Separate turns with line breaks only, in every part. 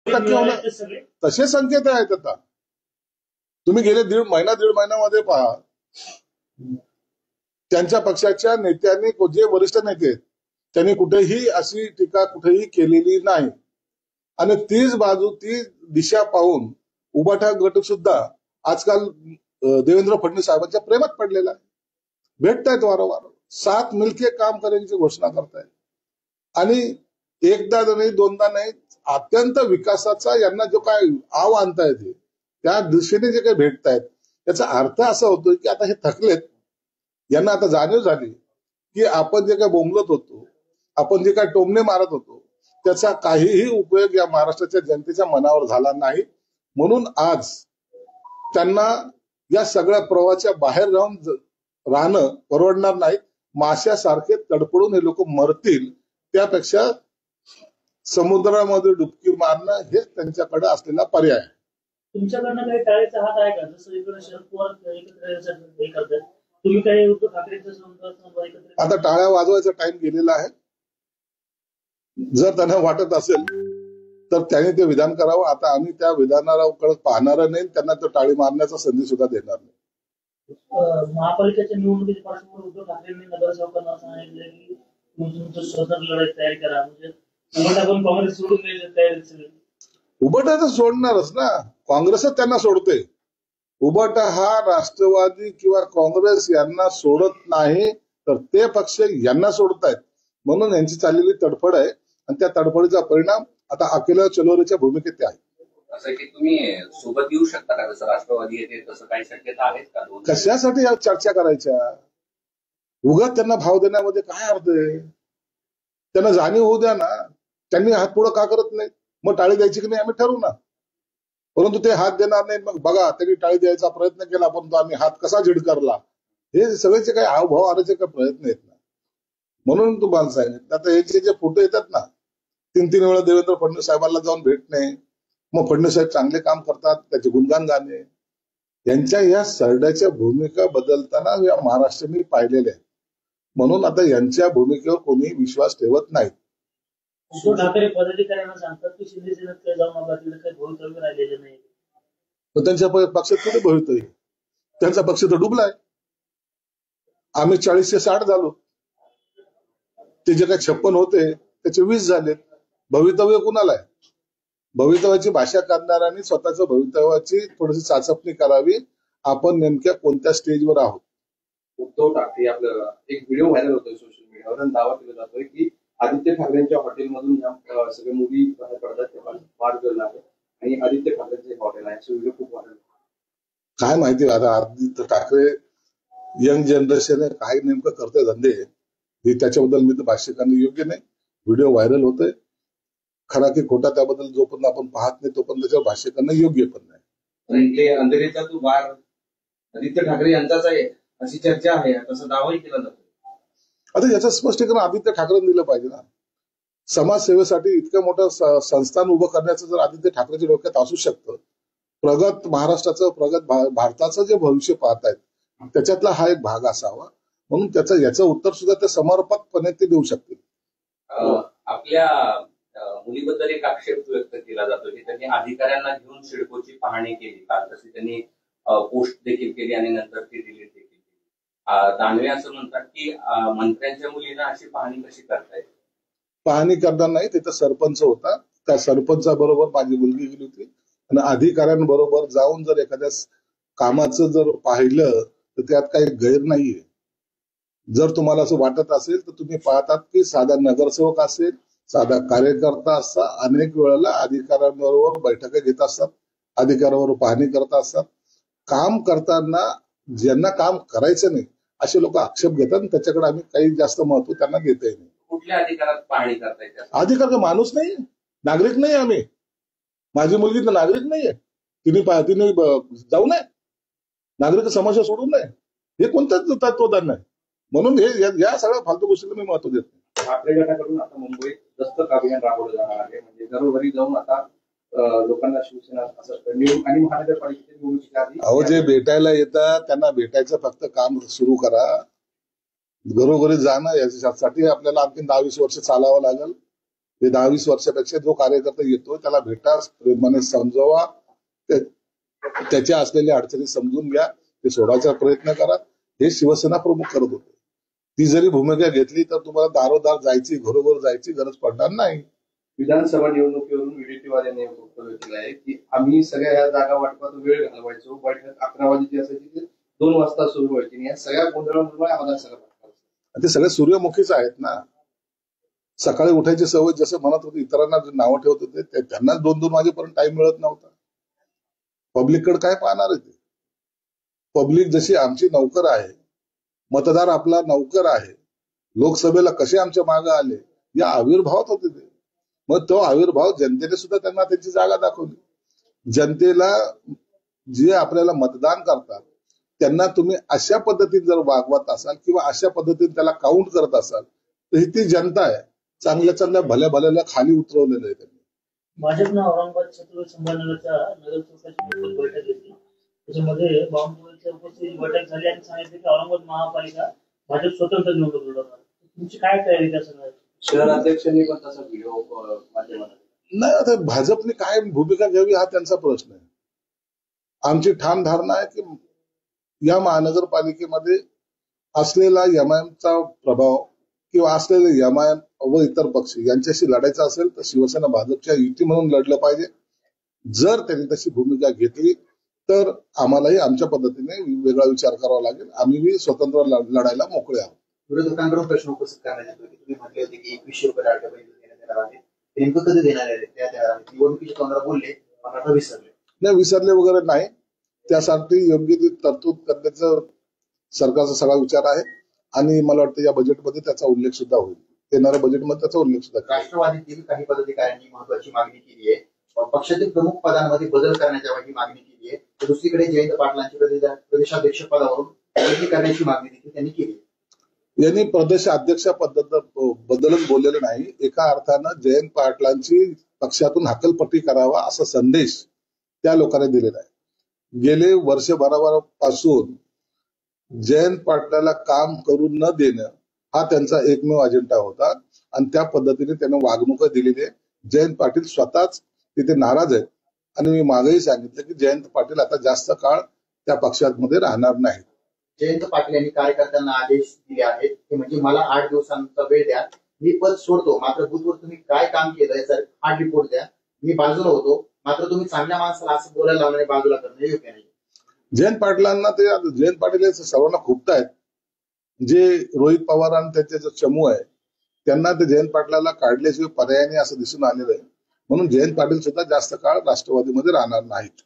टक्के होणार तसे संकेत आहेत आता. तुम्ही गेले दीड महिन्यामध्ये पहा, त्यांच्या पक्षाच्या नेत्यांनी, जे वरिष्ठ नेते आहेत, त्यांनी कुठेही अशी टीका कुठेही केलेली नाही. आणि तीच बाजू, ती दिशा पाहून उबाठा गट सुद्धा आजकाल देवेंद्र फडणवीस साहेबांच्या प्रेमात पडलेला आहे. भेटतायत वारंवार, साथ मिलके काम करण्याची घोषणा करतायत. आणि एकदा नाही, दोनदा नाही, अत्यंत विकासाचा यांना जो काय आव आणता येते त्या दिशेने जे काही भेटतायत, त्याचा अर्थ असा होतो की आता हे थकलेत. यांना आता जाणीव झाली की आपण जे काय बोंबलत होतो, आपण जे काय टोमणे मारत होतो, त्याचा काहीही उपयोग या महाराष्ट्राच्या जनतेच्या मनावर झाला नाही. म्हणून आज त्यांना या सगळ्या प्रवाहाच्या बाहेर राहणं परवडणार नाही. माशासारखे तडपडून हे लोक मरतील, त्यापेक्षा समुद्रामध्ये डुबकी मारणं हेच त्यांच्याकडे असलेला पर्याय आहे.
तुमच्याकडनं काही टाळेचा हात आहे का? जसं इकडे शरद पवार एकत्र करतात, तुम्ही काही उद्धव ठाकरेंचं
आता टाळ्या वाजवायचा टाइम गेलेला आहे. जर त्यांना वाटत असेल तर त्यांनी ते विधान करावं. आता आम्ही त्या विधानाकडे पाहणार नाही, त्यांना तो टाळी मारण्याचा संधी सुद्धा देणार नाही.
महापालिकेच्या निवडणुकीच्या पार्श्वभूमीवर उद्धव ठाकरेंनी नगरसेवकांना सांगितलं की तुमचं स्वतंत्र लढाई तयारी करा, म्हणजे उभाटा पण काँग्रेस सोडून द्यायची तयारी.
उभाटा तर सोडणारच ना, काँग्रेसच त्यांना सोडते. उभाटा हा राष्ट्रवादी किंवा काँग्रेस यांना सोडत नाही, तर ते पक्ष यांना सोडतायत. म्हणून यांची चाललेली तडफड आहे आणि त्या तडफडीचा परिणाम आता अकेला चलोरेच्या भूमिकेत आहे.
असं की तुम्ही सोबत येऊ शकता का? जसं राष्ट्रवादी येते तसं काही शक्यता आहेत का?
कशासाठी या चर्चा करायच्या? उगाच त्यांना भाव देण्यामध्ये काय अर्थ आहे? त्यांना जाणीव होऊ द्या ना. त्यांनी हात पुढे का करत नाही? मग टाळी द्यायची की नाही आम्ही ठरवू ना. परंतु ते हात देणार नाही. मग बघा, त्यांनी टाळी द्यायचा प्रयत्न केला, परंतु आम्ही हात कसा झिडकारला. हे सगळेचे काही हावभाव आणायचे काही प्रयत्न आहेत ना. म्हणून तुम्हाला सांगितलं, आता याचे जे फोटो येतात ना, 3-3 वेळा देवेंद्र फडणवीस साहेबांना जाऊन भेटणे, मग फडणवीस साहेब चांगले काम करतात त्याचे गुणगान गाणे, यांच्या या सरड्याच्या भूमिका बदलताना या महाराष्ट्राने पाहिलेल्या आहेत. म्हणून आता यांच्या भूमिकेवर कोणी विश्वास ठेवत नाही.
उद्धव ठाकरे पदाधिकाऱ्यांना सांगतात की शिंदे सेनेत जाऊन आपल्याला काही भवितव्य राहिलेलं नाही.
त्यांच्या पक्षात कुठे भवितव्य? त्यांचा पक्ष तर डुबलाय. आम्ही 40 ते 60 झालो, ते जे काही 56 होते त्याचे 20 झालेत. भवितव्य कुणाला आहे? भवितव्याची भाषा करणाऱ्यांनी स्वतःच्या भवितव्याची थोडीशी चाचपणी करावी. आपण नेमक्या कोणत्या स्टेजवर आहोत?
उद्धव ठाकरे, आपलं एक व्हिडिओ व्हायरल होतोय सोशल मीडियावर, दावा केला जातोय की आदित्य ठाकरेंच्या हॉटेलमधून या सगळ्या मुली बाहेर पडतात तेव्हा वाद घडला आहे आणि आदित्य ठाकरेंचे हॉटेल आहे, असं व्हिडिओ खूप व्हायरल.
काय माहिती आता आदित्य ठाकरे यंग जनरेशन काय नेमकं करते धंदे, हे त्याच्याबद्दल मी तर भाष्य करणं योग्य नाही. व्हिडिओ व्हायरल होतोय, खरा की खोटा त्याबद्दल जोपर्यंत आपण पाहत नाही तोपर्यंत त्याच्यावर भाष्य करणं योग्य पण नाही.
अंधेरीचा तो वार आदित्य ठाकरे यांचाच आहे अशी चर्चा आहे, तसा दावाही केला जातो.
आता याचं स्पष्टीकरण आदित्य ठाकरेंनी दिलं पाहिजे ना. समाजसेवेसाठी इतकं मोठं संस्थान उभं करण्याचं जर आदित्य ठाकरेच्या डोक्यात असू शकतं, प्रगत महाराष्ट्राचं, प्रगत भारताचं जे भविष्य पाहतायत त्याच्यातला हा एक भाग असावा. म्हणून याचं उत्तर सुद्धा ते समर्पकपणे ते देऊ शकतील.
आपल्या मुलीबद्दल एक आक्षेप व्यक्त केला जातो की त्यांनी अधिकाऱ्यांना घेऊन सिडकोची पाहणी केली काल, तशी त्यांनी पोस्ट देखील केली आणि नंतर ती डिलीट देखील केली. दानवे असं म्हणतात की मंत्र्यांच्या मुलींना अशी पाहणी कशी करता येईल?
पाहणी करणार नाही, तिथं सरपंच होता, त्या सरपंचाबरोबर माझी मुलगी गेली होती आणि अधिकाऱ्यांबरोबर जाऊन जर एखाद्या कामाचं जर पाहिलं तर त्यात काही गैर नाहीये. जर तुम्हाला असं वाटत असेल तर तुम्ही पाहतात की साधा नगरसेवक असेल, साधा कार्यकर्ता असता, अनेक वेळेला अधिकाऱ्यांबरोबर बैठका घेत असतात, अधिकाऱ्याबरोबर पाहणी करत असतात. काम करताना ज्यांना काम करायचं नाही असे लोक आक्षेप घेतात, त्याच्याकडे आम्ही काही जास्त महत्व त्यांना देतही नाही.
कुठल्या अधिकारात पाहणी करता येते?
अधिकार का माणूस नाही, नागरिक नाही आम्ही. माझी मुलगी तर नागरिक नाहीये, तिने जाऊ नये, नागरिक समस्या सोडू नये, हे कोणतंच तत्वज्ञान नाही. म्हणून हे या सगळ्या फालतू गोष्टीला मी महत्व देत नाही.
ठाकरे गटाकडून आता मुंबईत दस्तक अभियान राबवलं जाणार आहे, म्हणजे घरोघरी जाऊन आता लोकांना शिवसेना आणि महानगरपालिकेच्या निवडणुकीच्या आधी
अहो, जे भेटायला येतात त्यांना भेटायचं फक्त काम सुरू करा. घरोघरी जाणं याच्यासाठी आपल्याला आणखी 10-20 वर्ष चालावं लागेल. हे 10-20 वर्षापेक्षा जो कार्यकर्ता येतो त्याला भेटा, प्रेमाने समजावा, त्याच्या असलेल्या अडचणी समजून घ्या, ते सोडवायचा प्रयत्न करा. हे शिवसेना प्रमुख करत होते. ती जरी भूमिका घेतली तर तुम्हाला दारोदार जायची, घरोघर जायची गरज पडणार नाही.
विधानसभा निवडणुकीवरून विडेट्टीवार यांनी वक्तव्य केलं आहे की आम्ही सगळ्या या जागा वाटपात वेळ घालवायचो, बैठक 11 वाजेची असायची ते 2 वाजता सुरू व्हायची आणि या सगळ्या गोंधळामुळे आम्हाला सगळं
ते सगळे सूर्यमुखीच आहेत ना. सकाळी उठायची सवय जसं म्हणत होती, इतरांना नावं ठेवत होते, त्यांनाच 2-2 वाजेपर्यंत टाइम मिळत नव्हता. पब्लिककडे काय पाहणार आहे ते? पब्लिक जशी आमची नौकर आहे, मतदार आपला नौकर आहे, लोकसभेला कसे आमच्या मागे आले या आविर्भावात होते ते. मग तो आविर्भाव जनतेने सुद्धा त्यांना त्यांची जागा दाखवली. जनतेला जे आपल्याला मतदान करतात त्यांना तुम्ही अशा पद्धतीने जर वागवत असाल किंवा अशा पद्धतीने त्याला काउंट करत असाल तर ही ती जनता आहे. चांगल्या भल्या भल्याला खाली उतरवलेलं आहे त्यांनी.
भाजपनं औरंगाबाद छत्रपती संभाजीनगरच्या नगर चौकाची बैठक घेतली. त्याच्यामध्ये बावनकुळेच्या उपस्थितीत बैठक झाली आणि सांगितलं की औरंगाबाद महापालिका भाजप स्वतंत्र निवडणूक लढवणार. तुमची काय तयारी त्या सगळ्या?
शहराध्यक्षांनी पण तसा व्हिडिओ माध्यमात
नाही, आता भाजपने काय भूमिका घ्यावी हा त्यांचा प्रश्न आहे. आमची ठाम धारणा आहे की या महानगरपालिकेमध्ये असलेला एमआयएमचा प्रभाव किंवा असलेले एमआयएम व इतर पक्ष यांच्याशी लढायचं असेल तर शिवसेना भाजपच्या युती म्हणून लढलं पाहिजे. जर त्यांनी तशी भूमिका घेतली तर आम्हालाही आमच्या पद्धतीने वेगळा विचार करावा लागेल. आम्ही स्वतंत्र लढायला मोकळे आहोत.
विरोधकांकडून प्रश्न उपस्थित करण्यात येतो की तुम्ही म्हटले होते की 2100 रुपये लाडक्या बहिणीला देण्यात येणार आहे, नेमकं कधी देणार आहे त्या निवडणुकीच्या तोंडावर बोलले पण आता विसरले.
नाही, विसरले वगैरे नाही. त्यासाठी योग्य ती तरतूद करण्याचा सरकारचा सगळा विचार आहे आणि मला वाटतं या बजेटमध्ये त्याचा उल्लेख सुद्धा होईल. येणाऱ्या बजेटमध्ये त्याचा उल्लेख सुद्धा होईल.
राष्ट्रवादीतील काही पदाधिकाऱ्यांनी महत्वाची मागणी केली आहे. पक्षातील प्रमुख पदांमध्ये बदल करण्याच्या ही मागणी केली आहे. तर दुसरीकडे जयंत पाटलांची प्रदेशाध्यक्ष पदावरून बदली करण्याची मागणी देखील त्यांनी केली.
यांनी प्रदेशाध्यक्ष बद्दलच बोललेलं नाही. एका अर्थानं जयंत पाटलांची पक्षातून हकलपट्टी करावा असा संदेश त्या लोकांनी दिलेला आहे. गेले वर्षभरापासून जयंत पाटलाला काम करून न देणं हा त्यांचा एकमेव अजेंडा होता आणि त्या पद्धतीने त्यांना वागणूक दिलेली आहे. जयंत पाटील स्वतःच तिथे नाराज आहेत आणि मी मागेही सांगितलं की जयंत पाटील आता जास्त काळ त्या पक्षामध्ये राहणार नाहीत.
जयंत पाटील यांनी कार्यकर्त्यांना आदेश दिले आहेत की म्हणजे मला 8 दिवसांचा वेळ द्या, मी पद सोडतो, मात्र बुथवर तुम्ही काय काम केलं याचा हार्ड रिपोर्ट द्या. मी बाजूला होतो, मात्र तुम्ही चांगल्या माणसाला असं बोलायला लावण्याने बाजूला करणं योग्य नाही.
जयंत पाटलांना ते जयंत पाटील सर्वांना खुपतायत. जे रोहित पवार आणि त्यांचे जो चमू आहे त्यांना ते जयंत पाटलाला काढल्याशिवाय पर्याय नाही असं दिसून आलेलं आहे. म्हणून जयंत पाटील सुद्धा जास्त काळ राष्ट्रवादीमध्ये राहणार नाहीत.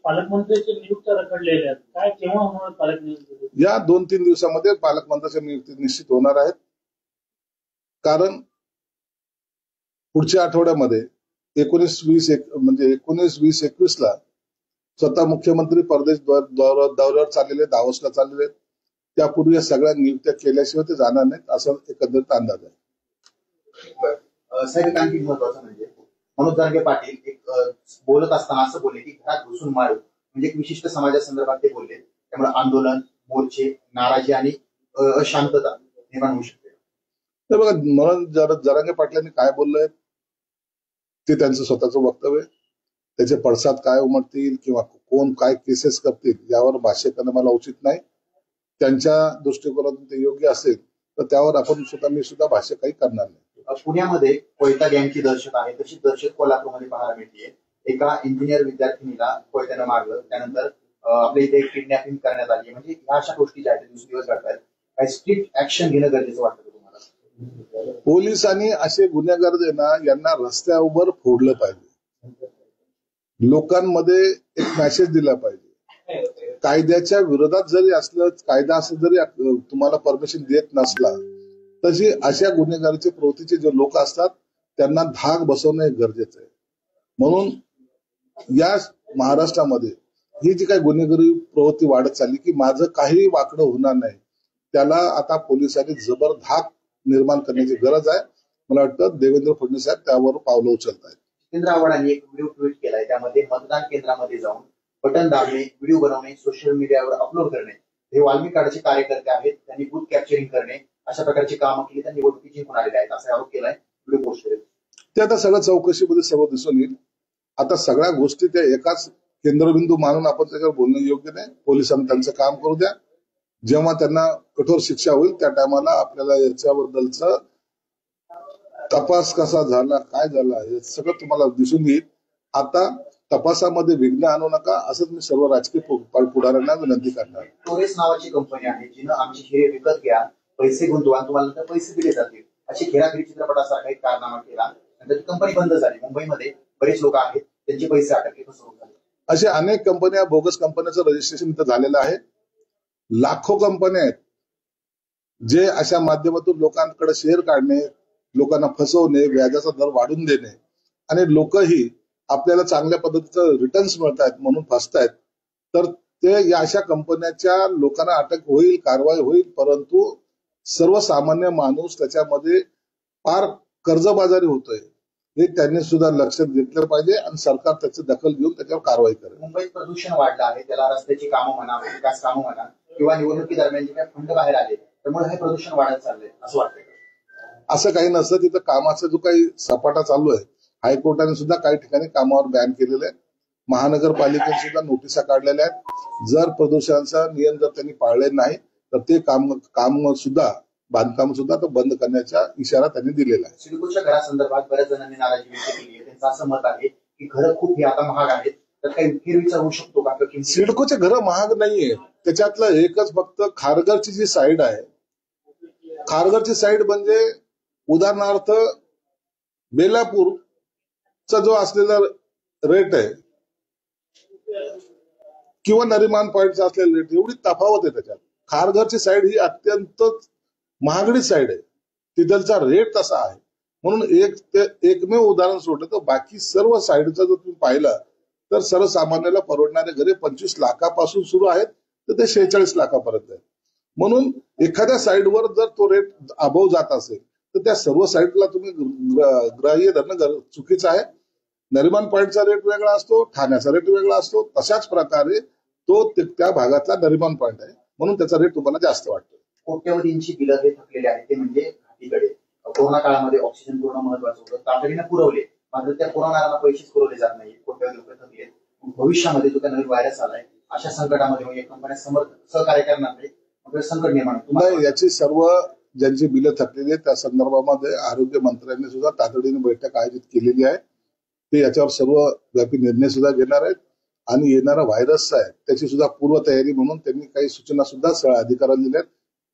पालकमंत्र्यांच्या नियुक्त्या रखडलेल्या आहेत, काय केव्हा होणार पालकमंत्री?
या 2-3 दिवसामध्ये पालकमंत्र्यांच्या नियुक्ती निश्चित होणार आहेत. कारण पुढच्या आठवड्यामध्ये 19-20-21ला स्वतः मुख्यमंत्री परदेश दौऱ्यावर चाललेले, दावोसला चाललेले. त्यापूर्वी या सगळ्या नियुक्त्या केल्याशिवाय ते जाणार नाहीत असं एकंदरीत अंदाज आहे.
साहेब, आणखी महत्वाचं म्हणजे मनोज जरांगे पाटील एक बोलत असताना असं बोलले की घरात घुसून मारू म्हणजे एक विशिष्ट समाजासंदर्भात ते बोलले. त्यामुळे आंदोलन, मोर्चे, नाराजी आणि अशांतता निर्माण होऊ शकते.
तर बघा, मनोज जरांगे पाटलांनी काय बोललंय ते त्यांचं स्वतःचं वक्तव्य. त्याचे पडसाद काय उमटतील किंवा कोण काय केसेस करतील यावर भाष्य करणं मला उचित नाही. त्यांच्या दृष्टिकोनातून ते योग्य असेल तर त्यावर मी सुद्धा भाष्य काही करणार नाही.
पुण्यामध्ये कोयता गँगची दहशत आहे, तशी दहशत कोल्हापूरमध्ये पाहायला मिळते. एका इंजिनियर विद्यार्थिनीला कोयत्यानं मारलं, त्यानंतर आपल्या इथे किडनॅपिंग करण्यात आली. म्हणजे ह्या अशा गोष्टी ज्या आहेत दिवसेंदिवस घडतात. काही स्ट्रिक्ट ऍक्शन घेणं गरजेचं वाटतं तुम्हाला?
पोलिसांनी असे गुन्हेगार यांना रस्त्यावर फोडलं पाहिजे. लोकांमध्ये एक मेसेज दिला पाहिजे. कायद्याच्या विरोधात जरी असलं, कायदा असं जरी तुम्हाला परमिशन देत नसला तशी अशा गुन्हेगारीच्या प्रवृत्तीचे जे लोक असतात त्यांना धाक बसवणं एक गरजेचं आहे. म्हणून या महाराष्ट्रामध्ये ही जी काही गुन्हेगारी प्रवृत्ती वाढत चालली की माझं काही वाकडं होणार नाही, त्याला आता पोलिसांनी जबर धाक निर्माण करण्याची गरज आहे. मला वाटतं देवेंद्र फडणवीस साहेब त्यावर पावलं उचलत आहेत.
जितेंद्र आव्हाडांनी एक व्हिडिओ ट्विट केलाय. त्यामध्ये मतदान केंद्रामध्ये जाऊन बटन दाबणे, व्हिडिओ बनवणे, सोशल मीडियावर अपलोड करणे, हे वाल्मिक कार्डचे कार्यकर्ते आहेत, त्यांनी बूथ कॅप्चरिंग करणे अशा प्रकारची कामं केली, त्या निवडणुकी जिंकून आलेल्या आहेत असा आरोप केलाय. व्हिडिओ पोस्ट केले.
ते आता सगळं चौकशीमध्ये सर्व दिसून येईल. आता सगळ्या गोष्टी त्या एकाच केंद्रबिंदू मानून आपण त्याच्यावर बोलणं योग्य नाही. पोलिसांनी त्यांचं काम करू द्या. जेव्हा त्यांना कठोर शिक्षा होईल त्या टायमाला आपल्याला याच्याबद्दलचा तपास कसा झाला, काय झाला, हे सगळं तुम्हाला दिसून येईल. आता तपासामध्ये विघ्न आणू नका असंच मी सर्व राजकीय पुढाऱ्यांना विनंती करणार.
टोरेस नावाची कंपनी आहे जिनं आमची हिरे विकत घ्या, पैसे गुंतवा, तुम्हाला तर पैसे दिले जातील अशी खेळाखिळी चित्रपटासारखा एक कारनामा केला. नंतर ती कंपनी बंद झाली. मुंबईमध्ये बरेच लोक आहेत, त्यांचे पैसे अटकले, फसवणूक झाली.
असे अनेक कंपन्या, बोगस कंपन्याचं रजिस्ट्रेशन इथं झालेलं आहे. लाखो कंपन्या आहेत जे अशा माध्यमातून लोकांकडे शेअर काढणे, लोकांना फसवणे, व्याजाचा दर वाढून देणे आणि लोकही आपल्याला चांगल्या पद्धतीचं रिटर्न्स मिळत आहेत म्हणून फसतायत. तर ते या अशा कंपन्याच्या लोकांना अटक होईल, कारवाई होईल, परंतु सर्वसामान्य माणूस त्याच्यामध्ये फार कर्जबाजारी होतोय हे त्यांनी सुद्धा लक्षात घेतलं पाहिजे आणि सरकार त्याची दखल घेऊन त्याच्यावर कारवाई करेल.
मुंबईत प्रदूषण वाढलं आहे, त्याला रस्त्याची कामं म्हणा, विकास कामं म्हणा किंवा निवडणुकी दरम्यान जे काही फंड बाहेर आले त्यामुळे हे प्रदूषण वाढत चाललंय असं वाटतंय.
असं काही नसतं. तिथं कामाचा जो काही सपाटा चालू आहे, हायकोर्टाने सुद्धा काही ठिकाणी कामावर बॅन केलेले आहे. महानगरपालिकेने सुद्धा नोटिसा काढलेल्या आहेत. जर प्रदूषणाचा नियम जर त्यांनी पाळले नाही तर ते काम सुद्धा, बांधकाम सुद्धा तो बंद करण्याचा इशारा त्यांनी दिलेला आहे.
सिडकोच्या घरासंदर्भात बऱ्याच जणांनी नाराजी व्यक्त केली आहे. त्यांचं असं मत आहे की घरं खूप हे आता महाग आहेत, तर काही फेरविचार होऊ शकतो का?
सिडकोचे घरं महाग नाहीये. त्याच्यातलं एकच फक्त खारघरची जी साईड आहे, खारघरची साईड म्हणजे उदाहरणार्थ बेलापूरचा जो असलेला रेट आहे किंवा नरिमान पॉईंटचा असलेला रेट, एवढी तफावत आहे त्याच्यात. खारघरची साईड ही अत्यंत महागडी साईड आहे, तिथलचा रेट तसा आहे. म्हणून एकमेव उदाहरण सोडलं तर बाकी सर्व साईडचा जर तुम्ही पाहिलं तर सर्वसामान्याला परवडणारे घरे 25 लाखापासून सुरू आहेत तर ते 46 लाखापर्यंत आहे. म्हणून एखाद्या साईडवर जर तो रेट अबव जात असेल तर त्या सर्व साईडला तुम्ही ग्राह्य धरणं चुकीचं आहे. नरिमान पॉईंटचा रेट वेगळा असतो, ठाण्याचा रेट वेगळा असतो. तशाच प्रकारे तो त्या भागातला नरिमान पॉईंट आहे म्हणून त्याचा रेट तुम्हाला जास्त वाटतो.
कोट्यवधींची बिलं हे थकलेले आहेत, ते म्हणजे घाटीकडे. कोरोना काळामध्ये ऑक्सिजन पुरवणं महत्वाचं होतं, तातडीनं पुरवले, मात्र त्या पुरवणाऱ्यांना पैसेच पुरवले जात नाही. कोट्यवधी रुपये थकले. भविष्यामध्ये जो काही नवीन व्हायरस आलाय अशा संकटामध्ये या कंपन्या सहकार्य करणार नाही, संकट निर्माण
होतं. याची सर्व ज्यांची बिलं थकलेली आहेत त्या संदर्भामध्ये आरोग्य मंत्र्यांनी सुद्धा तातडीने बैठक आयोजित केलेली आहे. ते याच्यावर सर्व व्यापी निर्णय सुद्धा घेणार आहेत आणि येणारा व्हायरस आहे त्याची सुद्धा पूर्वतयारी म्हणून त्यांनी काही सूचना सुद्धा अधिकाऱ्यांना दिल्या आहेत.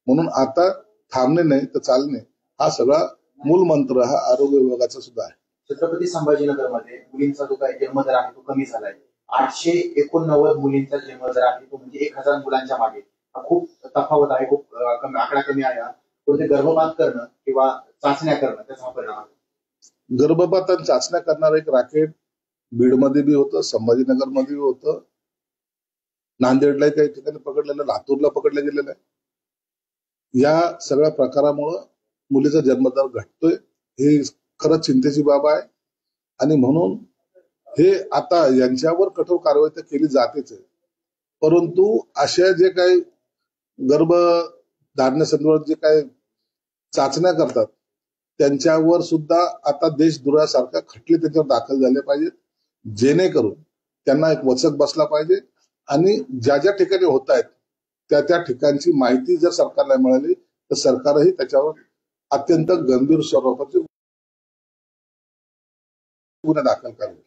म्हणून आता थांबणे नाही तर चालणे हा सगळा मूल मंत्र हा आरोग्य विभागाचा सुद्धा आहे.
छत्रपती संभाजीनगरमध्ये मुलींचा जो काही जन्मदर आहे तो कमी झालाय. 889 मुलींचा जन्मदर आहे, तो म्हणजे 1000 मुलांच्या मागे. खूप तफावत आहे, खूप आकडा कमी आहे. कोणते गर्भपात करणं किंवा चाचण्या करणं त्याचा परिणाम आहे.
गर्भपात आणि चाचण्या करणारं एक रॅकेट बीडमध्ये बी होतं, संभाजीनगरमध्ये बी होतं, नांदेडला काही ठिकाणी पकडलेलं, लातूरला पकडलं गेलेलं आहे. या सगळ्या प्रकारामुळं मुलीचा जन्मदर घटतोय, हे खरंच चिंतेची बाब आहे. आणि म्हणून हे आता यांच्यावर कठोर कारवाई तर केली जातेच आहे, परंतु अशा जे काही गर्भधारणेसंदर्भात जे काही चाचण्या करतात त्यांच्यावर सुद्धा आता देशद्रोहासारखा खटले त्याच्यावर दाखल झाले पाहिजेत, जेणेकरून त्यांना एक वचक बसला पाहिजे. आणि ज्या ज्या ठिकाणी होत आहेत त्या त्या ठिकाणची माहिती जर सरकारला मिळाली तर सरकारही त्याच्यावर अत्यंत गंभीर स्वरूपाचे गुन्हे दाखल करावे.